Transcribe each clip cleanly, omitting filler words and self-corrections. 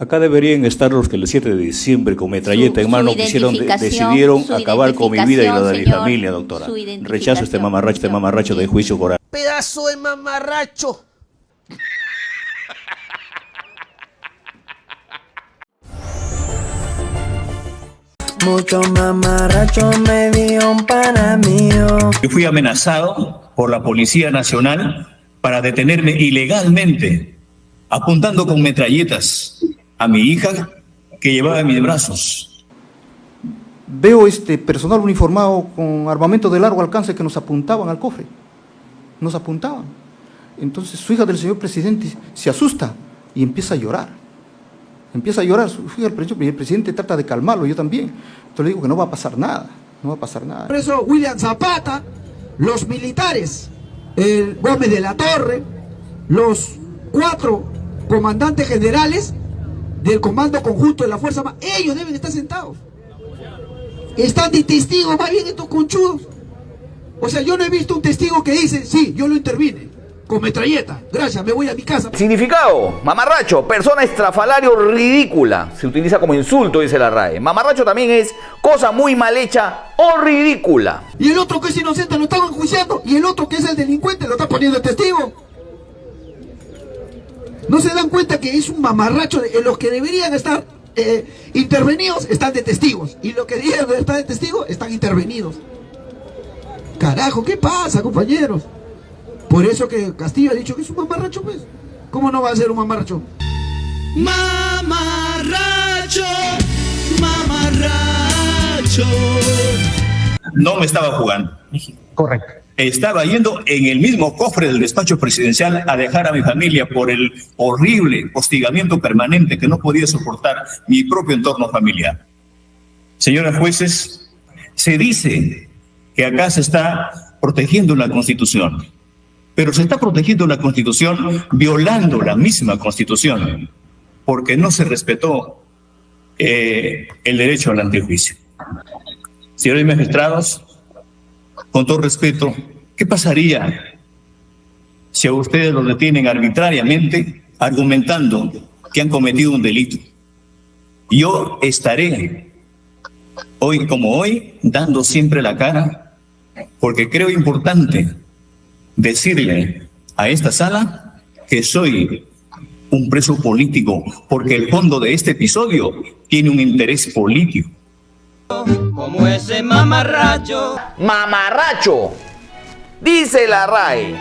Acá deberían estar los que el 7 de diciembre con metralleta en mano decidieron acabar con mi vida y la de mi familia, doctora. Rechazo este mamarracho de juicio oral. Pedazo de mamarracho. Mucho mamarracho me dio un pana mío. Yo fui amenazado por la Policía Nacional para detenerme ilegalmente, apuntando con metralletas a mi hija que llevaba en mis brazos. Veo personal uniformado con armamento de largo alcance que nos apuntaban al cofre. Nos apuntaban. Entonces su hija del señor presidente se asusta y empieza a llorar. Empieza a llorar. Su hija el presidente trata de calmarlo, yo también. Entonces le digo que no va a pasar nada. No va a pasar nada. Por eso William Zapata, los militares, el Gómez de la Torre, los 4 comandantes generales del Comando Conjunto de la Fuerza Armada, ellos deben estar sentados. Están de testigos más bien estos conchudos. O sea, yo no he visto un testigo que dice, sí, yo lo intervine, con metralleta, gracias, me voy a mi casa. Significado: mamarracho, persona estrafalario ridícula. Se utiliza como insulto, dice la RAE. Mamarracho también es cosa muy mal hecha o ridícula. Y el otro que es inocente lo están enjuiciando, y el otro que es el delincuente lo está poniendo de testigo. ¿No se dan cuenta que es un mamarracho? Los que deberían estar intervenidos están de testigos, y los que deberían estar de testigos están intervenidos. Carajo, ¿qué pasa, compañeros? Por eso que Castillo ha dicho que es un mamarracho, pues. ¿Cómo no va a ser un mamarracho? Mamarracho, mamarracho. No me estaba jugando. Correcto. Estaba yendo en el mismo cofre del despacho presidencial a dejar a mi familia por el horrible hostigamiento permanente que no podía soportar mi propio entorno familiar. Señores jueces, se dice que acá se está protegiendo la Constitución, pero se está protegiendo la Constitución violando la misma Constitución, porque no se respetó el derecho al antejuicio. Señores magistrados, con todo respeto, ¿qué pasaría si a ustedes los detienen arbitrariamente argumentando que han cometido un delito? Yo estaré hoy como hoy dando siempre la cara, porque creo importante decirle a esta sala que soy un preso político, porque el fondo de este episodio tiene un interés político. Como ese mamarracho. Mamarracho, dice la RAE,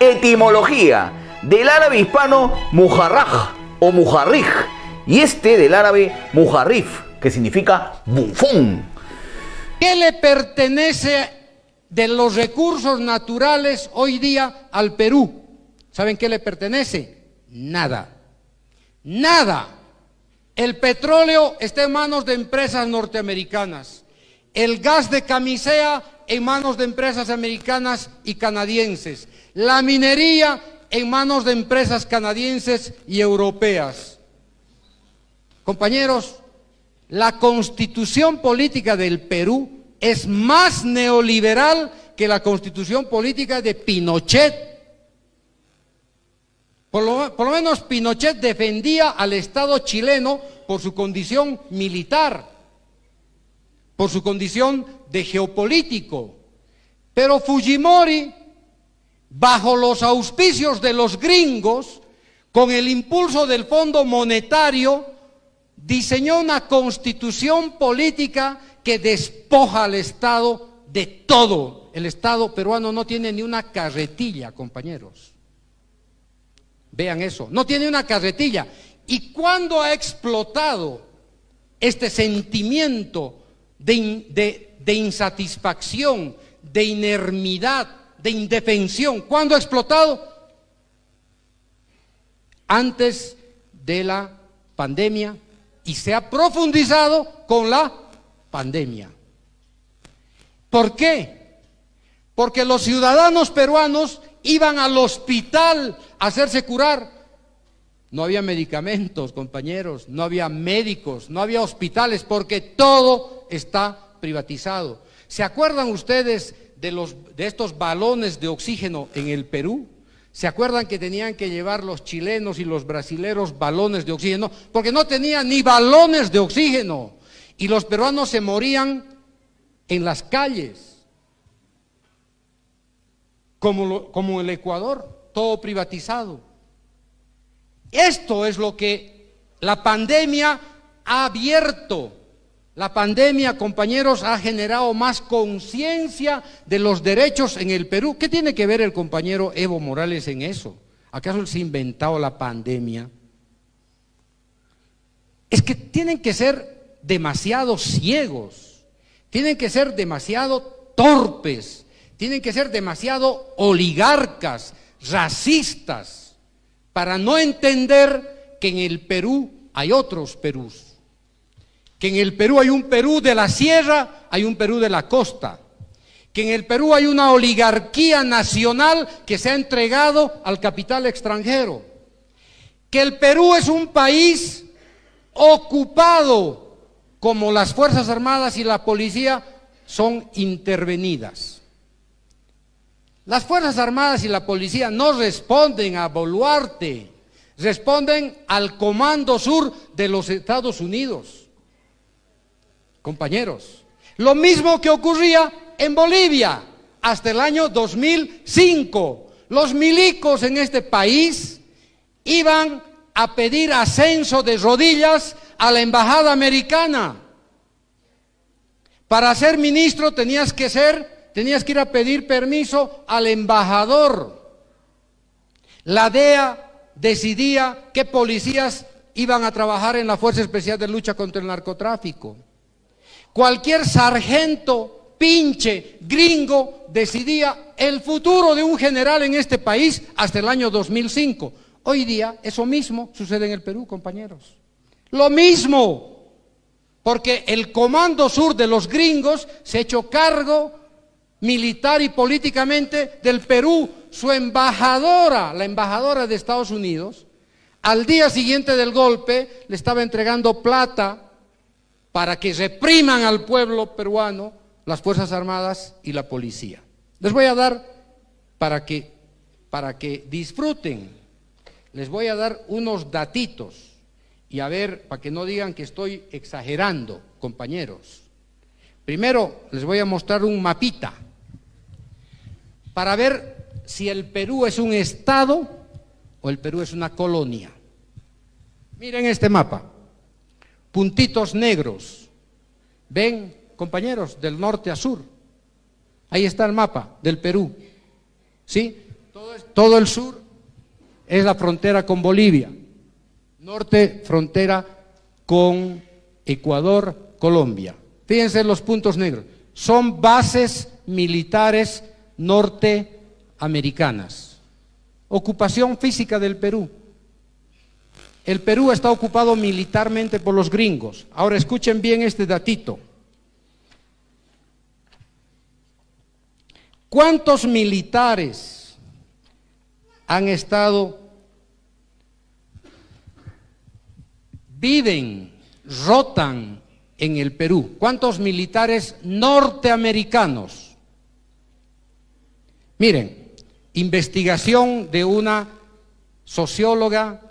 etimología del árabe hispano mujarraj o mujarrij, y del árabe mujarrif, que significa bufón. ¿Qué le pertenece de los recursos naturales hoy día al Perú? ¿Saben qué le pertenece? Nada. Nada. El petróleo está en manos de empresas norteamericanas. El gas de Camisea en manos de empresas americanas y canadienses. La minería en manos de empresas canadienses y europeas. Compañeros, la constitución política del Perú es más neoliberal que la constitución política de Pinochet. Por lo menos Pinochet defendía al Estado chileno por su condición militar, por su condición de geopolítico. Pero Fujimori, bajo los auspicios de los gringos, con el impulso del Fondo Monetario, diseñó una constitución política que despoja al Estado de todo. El Estado peruano no tiene ni una carretilla, compañeros. Vean eso, no tiene una carretilla. ¿Y cuándo ha explotado este sentimiento de insatisfacción, de inermidad, de indefensión? ¿Cuándo ha explotado? Antes de la pandemia, y se ha profundizado con la pandemia. ¿Por qué? Porque los ciudadanos peruanos iban al hospital a hacerse curar. No había medicamentos, compañeros, no había médicos, no había hospitales, porque todo está privatizado. ¿Se acuerdan ustedes de estos balones de oxígeno en el Perú? ¿Se acuerdan que tenían que llevar los chilenos y los brasileros balones de oxígeno? Porque no tenían ni balones de oxígeno. Y los peruanos se morían en las calles. Como el Ecuador, todo privatizado. Esto es lo que la pandemia ha abierto. La pandemia, compañeros, ha generado más conciencia de los derechos en el Perú. ¿Qué tiene que ver el compañero Evo Morales en eso? ¿Acaso él se ha inventado la pandemia? Es que tienen que ser demasiado ciegos, tienen que ser demasiado torpes, tienen que ser demasiado oligarcas, racistas, para no entender que en el Perú hay otros Perús. Que en el Perú hay un Perú de la sierra, hay un Perú de la costa. Que en el Perú hay una oligarquía nacional que se ha entregado al capital extranjero. Que el Perú es un país ocupado, como las Fuerzas Armadas y la policía son intervenidas. Las Fuerzas Armadas y la policía no responden a Boluarte, responden al Comando Sur de los Estados Unidos. Compañeros, lo mismo que ocurría en Bolivia hasta el año 2005. Los milicos en este país iban a pedir ascenso de rodillas a la embajada americana. Para ser ministro tenías que ir a pedir permiso al embajador. La DEA decidía qué policías iban a trabajar en la Fuerza Especial de Lucha contra el Narcotráfico. Cualquier sargento, pinche, gringo, decidía el futuro de un general en este país hasta el año 2005. Hoy día eso mismo sucede en el Perú, compañeros. Lo mismo, porque el Comando Sur de los gringos se ha hecho cargo militar y políticamente del Perú. Su embajadora, la embajadora de Estados Unidos, al día siguiente del golpe le estaba entregando plata para que repriman al pueblo peruano las Fuerzas Armadas y la policía. Les voy a dar, para que disfruten, les voy a dar unos datitos, y a ver, para que no digan que estoy exagerando, compañeros. Primero, les voy a mostrar un mapita, para ver si el Perú es un estado o el Perú es una colonia. Miren este mapa. Puntitos negros, ven, compañeros, del norte a sur. Ahí está el mapa del Perú, ¿sí? Todo el sur es la frontera con Bolivia, norte frontera con Ecuador, Colombia. Fíjense los puntos negros, son bases militares norteamericanas. Ocupación física del Perú. El Perú está ocupado militarmente por los gringos. Ahora escuchen bien este datito. ¿Cuántos militares viven, rotan en el Perú? ¿Cuántos militares norteamericanos? Miren, investigación de una socióloga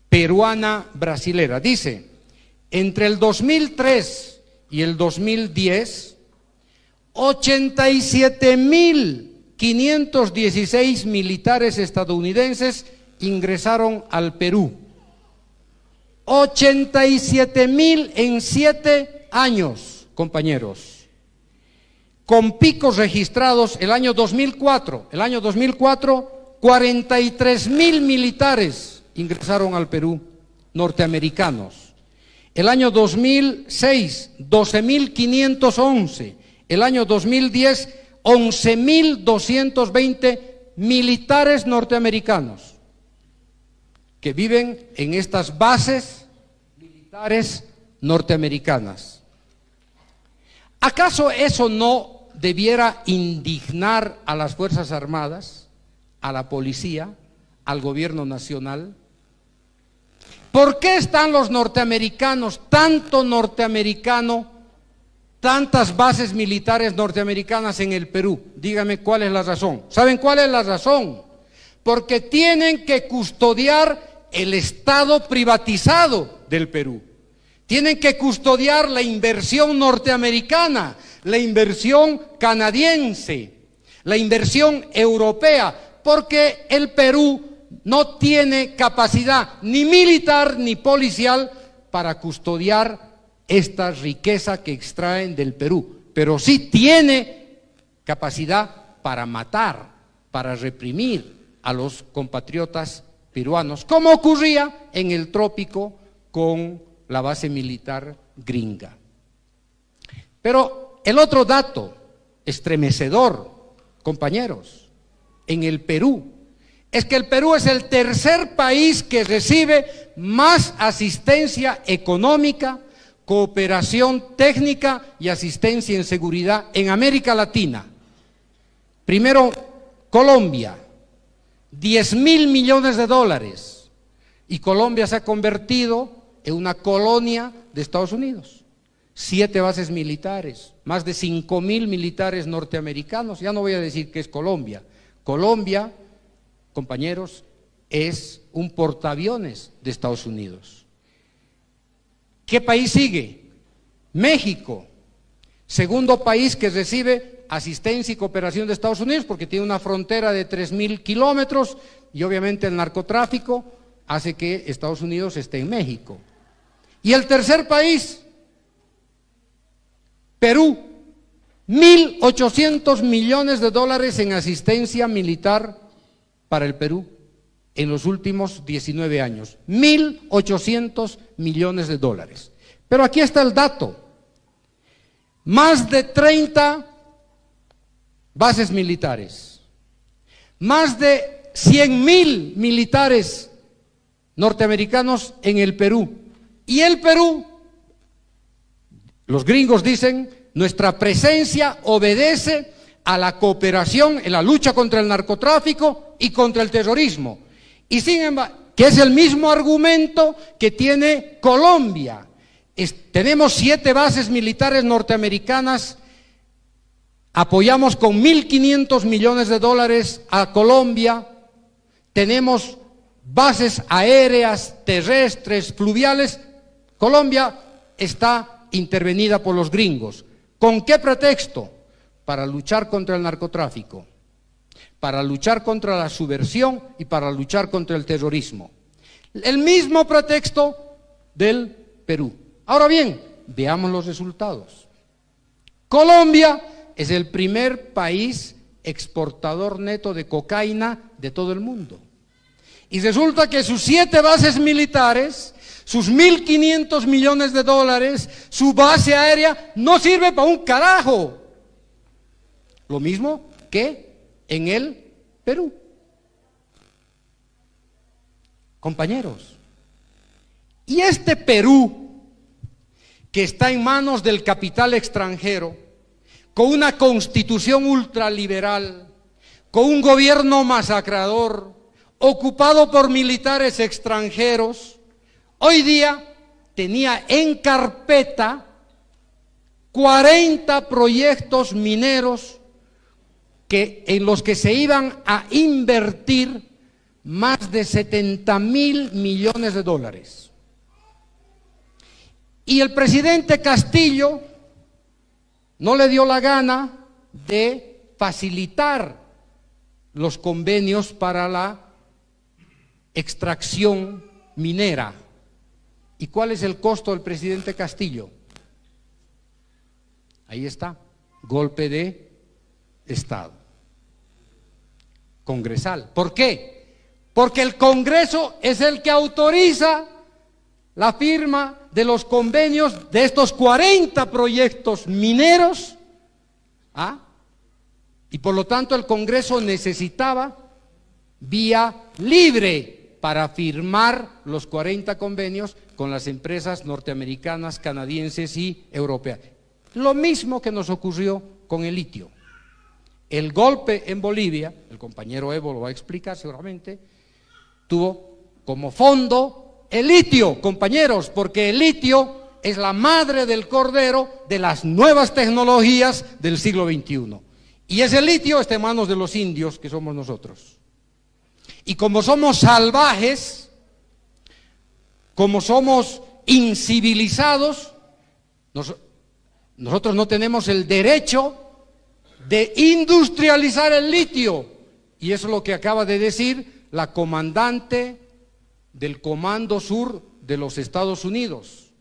peruana brasilera. Dice, entre el 2003 y el 2010, 87.516 militares estadounidenses ingresaron al Perú. 87.000 en 7 años, compañeros. Con picos registrados el año 2004. El año 2004, 43.000 militares ingresaron al Perú, norteamericanos. El año 2006, 12.511. El año 2010, 11.220 militares norteamericanos que viven en estas bases militares norteamericanas. ¿Acaso eso no debiera indignar a las Fuerzas Armadas, a la policía, al gobierno nacional? ¿Por qué están los norteamericanos, tanto norteamericano, tantas bases militares norteamericanas en el Perú? Dígame cuál es la razón. ¿Saben cuál es la razón? porque tienen que custodiar el Estado privatizado del Perú. Tienen que custodiar la inversión norteamericana, la inversión canadiense, la inversión europea, porque el Perú no tiene capacidad ni militar ni policial para custodiar esta riqueza que extraen del Perú, pero sí tiene capacidad para matar, para reprimir a los compatriotas peruanos, como ocurría en el trópico con la base militar gringa. Pero el otro dato estremecedor, compañeros, en el Perú, es que el Perú es el tercer país que recibe más asistencia económica, cooperación técnica y asistencia en seguridad en América Latina. Primero, Colombia, 10.000 millones de dólares, y Colombia se ha convertido en una colonia de Estados Unidos. 7 bases militares, más de 5.000 militares norteamericanos. Ya no voy a decir que es Colombia. Colombia, compañeros, es un portaaviones de Estados Unidos. ¿Qué país sigue? México, segundo país que recibe asistencia y cooperación de Estados Unidos porque tiene una frontera de 3.000 kilómetros y obviamente el narcotráfico hace que Estados Unidos esté en México. Y el tercer país, Perú, 1.800 millones de dólares en asistencia militar para el Perú en los últimos 19 años. 1.800 millones de dólares. Pero aquí está el dato. Más de 30 bases militares, más de 100.000 militares norteamericanos en el Perú. Y el Perú, los gringos dicen, nuestra presencia obedece a la cooperación en la lucha contra el narcotráfico y contra el terrorismo. Y sin embargo, que es el mismo argumento que tiene Colombia. Tenemos 7 bases militares norteamericanas, apoyamos con 1.500 millones de dólares a Colombia, tenemos bases aéreas, terrestres, fluviales. Colombia está intervenida por los gringos. ¿Con qué pretexto? Para luchar contra el narcotráfico, para luchar contra la subversión y para luchar contra el terrorismo. El mismo pretexto del Perú. Ahora bien, veamos los resultados. Colombia es el primer país exportador neto de cocaína de todo el mundo. Y resulta que sus 7 bases militares, sus 1.500 millones de dólares, su base aérea no sirve para un carajo. Lo mismo que en el Perú. Compañeros, y este Perú, que está en manos del capital extranjero, con una constitución ultraliberal, con un gobierno masacrador, ocupado por militares extranjeros, hoy día tenía en carpeta 40 proyectos mineros en los que se iban a invertir más de 70.000 millones de dólares. Y el presidente Castillo no le dio la gana de facilitar los convenios para la extracción minera. ¿Y cuál es el costo del presidente Castillo? Ahí está, golpe de Estado congresal. ¿Por qué? Porque el Congreso es el que autoriza la firma de los convenios de estos 40 proyectos mineros, y por lo tanto el Congreso necesitaba vía libre para firmar los 40 convenios con las empresas norteamericanas, canadienses y europeas. Lo mismo que nos ocurrió con el litio. El golpe en Bolivia, el compañero Evo lo va a explicar seguramente, tuvo como fondo el litio, compañeros, porque el litio es la madre del cordero de las nuevas tecnologías del siglo XXI. Y ese litio está en manos de los indios, que somos nosotros. Y como somos salvajes, como somos incivilizados, nosotros no tenemos el derecho de industrializar el litio. Y eso es lo que acaba de decir la comandante del Comando Sur de los Estados Unidos.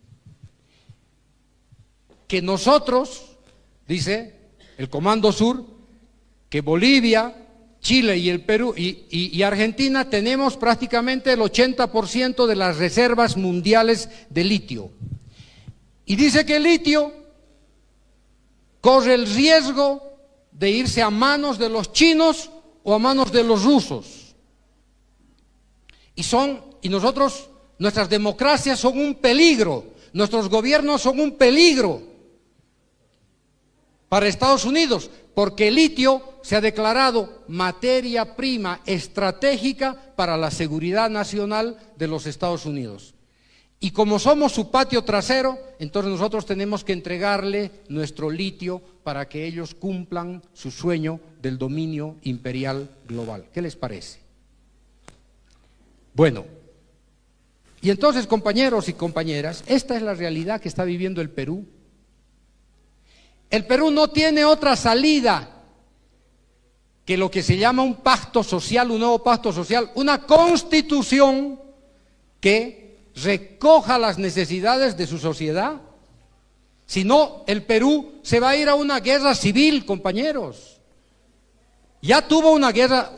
Que nosotros, dice el Comando Sur, que Bolivia, Chile y el Perú y Argentina tenemos prácticamente el 80% de las reservas mundiales de litio. Y dice que el litio corre el riesgo de irse a manos de los chinos o a manos de los rusos. Y nosotros, nuestras democracias son un peligro, nuestros gobiernos son un peligro para Estados Unidos, porque el litio se ha declarado materia prima estratégica para la seguridad nacional de los Estados Unidos. Y como somos su patio trasero, entonces nosotros tenemos que entregarle nuestro litio para que ellos cumplan su sueño del dominio imperial global. ¿Qué les parece? Bueno, y entonces, compañeros y compañeras, esta es la realidad que está viviendo el Perú. El Perú no tiene otra salida que lo que se llama un pacto social, un nuevo pacto social, una constitución que recoja las necesidades de su sociedad. Si no, el Perú se va a ir a una guerra civil, compañeros. Ya tuvo una guerra,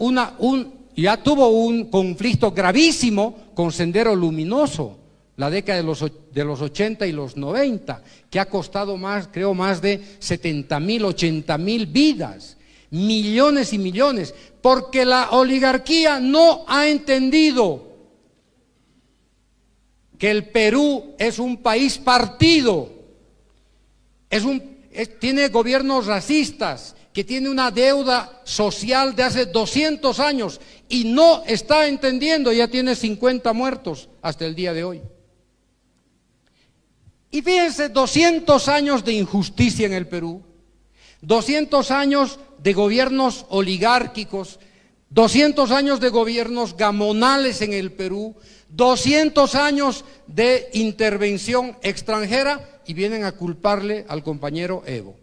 ya tuvo un conflicto gravísimo con Sendero Luminoso, la década de los 80 y los 90, que ha costado más, creo, más de 70,000, 80,000 vidas, millones y millones, porque la oligarquía no ha entendido que el Perú es un país partido, tiene gobiernos racistas, que tiene una deuda social de hace 200 años y no está entendiendo, ya tiene 50 muertos hasta el día de hoy. Y fíjense, 200 años de injusticia en el Perú, 200 años de gobiernos oligárquicos, 200 años de gobiernos gamonales en el Perú, 200 años de intervención extranjera y vienen a culparle al compañero Evo.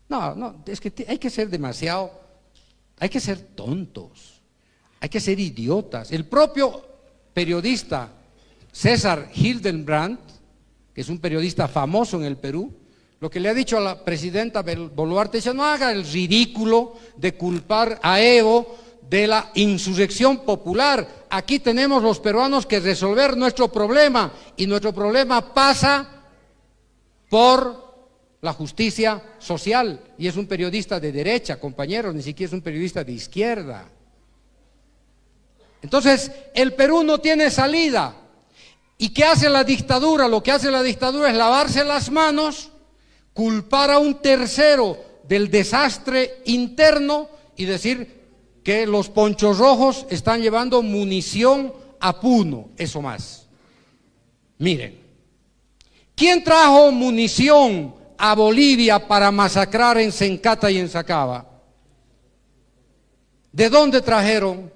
No, es que hay que ser hay que ser tontos, hay que ser idiotas. El propio periodista César Hildenbrand, que es un periodista famoso en el Perú, lo que le ha dicho a la presidenta Boluarte es: no haga el ridículo de culpar a Evo de la insurrección popular. Aquí tenemos los peruanos que resolver nuestro problema, y nuestro problema pasa por la justicia social. Y es un periodista de derecha, compañeros, ni siquiera es un periodista de izquierda. Entonces, el Perú no tiene salida. ¿Y qué hace la dictadura? Lo que hace la dictadura es lavarse las manos, culpar a un tercero del desastre interno y decir que los ponchos rojos están llevando munición a Puno, eso más. Miren, ¿quién trajo munición a Bolivia para masacrar en Sencata y en Sacaba? ¿De dónde trajeron?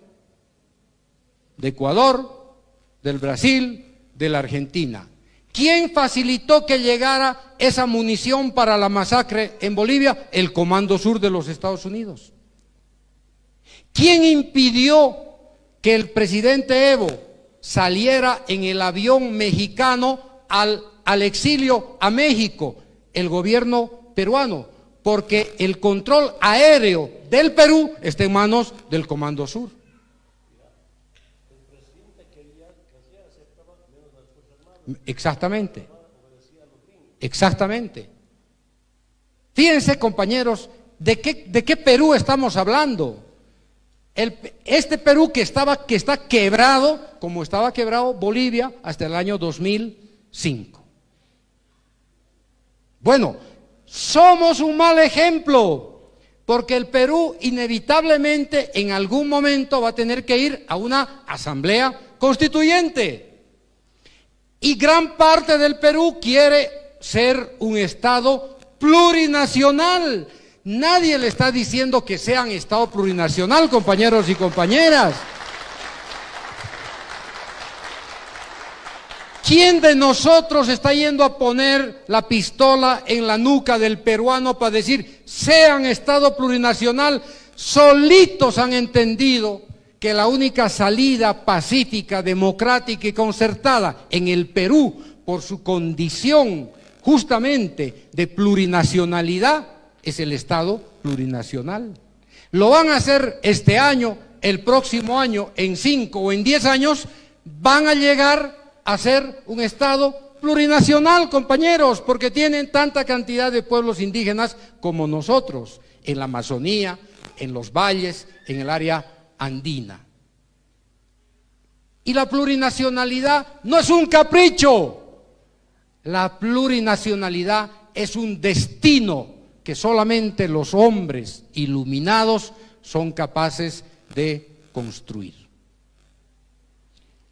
De Ecuador, del Brasil, de la Argentina. ¿Quién facilitó que llegara esa munición para la masacre en Bolivia? El Comando Sur de los Estados Unidos. ¿Quién impidió que el presidente Evo saliera en el avión mexicano al exilio a México? El gobierno peruano, porque el control aéreo del Perú está en manos del Comando Sur. Exactamente. Exactamente. Fíjense, compañeros, ¿de qué Perú estamos hablando? Este Perú que está quebrado, como estaba quebrado Bolivia hasta el año 2005. Bueno, somos un mal ejemplo, porque el Perú inevitablemente en algún momento va a tener que ir a una asamblea constituyente. Y gran parte del Perú quiere ser un Estado plurinacional. Nadie le está diciendo que sean Estado plurinacional, compañeros y compañeras. ¿Quién de nosotros está yendo a poner la pistola en la nuca del peruano para decir, sean Estado plurinacional? Solitos han entendido que la única salida pacífica, democrática y concertada en el Perú, por su condición justamente de plurinacionalidad, es el Estado plurinacional. Lo van a hacer este año, el próximo año, en 5 o en 10 años, van a llegar a ser un Estado plurinacional, compañeros, porque tienen tanta cantidad de pueblos indígenas como nosotros, en la Amazonía, en los valles, en el área andina. Y la plurinacionalidad no es un capricho, la plurinacionalidad es un destino que solamente los hombres iluminados son capaces de construir.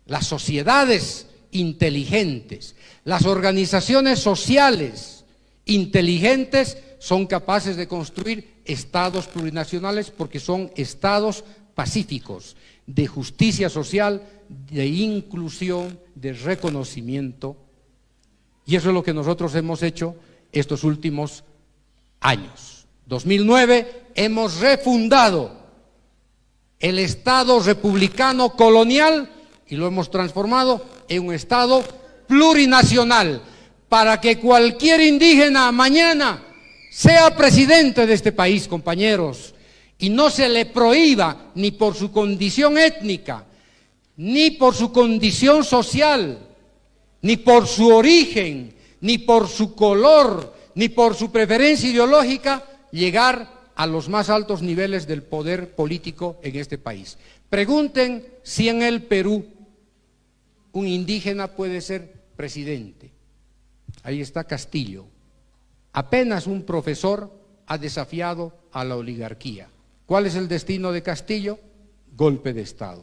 Las sociedades inteligentes, las organizaciones sociales inteligentes son capaces de construir estados plurinacionales porque son estados pacíficos, de justicia social, de inclusión, de reconocimiento. Y eso es lo que nosotros hemos hecho estos últimos años. 2009 hemos refundado el Estado republicano colonial y lo hemos transformado en un Estado plurinacional para que cualquier indígena mañana sea presidente de este país, compañeros, y no se le prohíba ni por su condición étnica, ni por su condición social, ni por su origen, ni por su color, ni por su preferencia ideológica, llegar a los más altos niveles del poder político en este país. Pregunten si en el Perú un indígena puede ser presidente. Ahí está Castillo. Apenas un profesor ha desafiado a la oligarquía. ¿Cuál es el destino de Castillo? Golpe de Estado.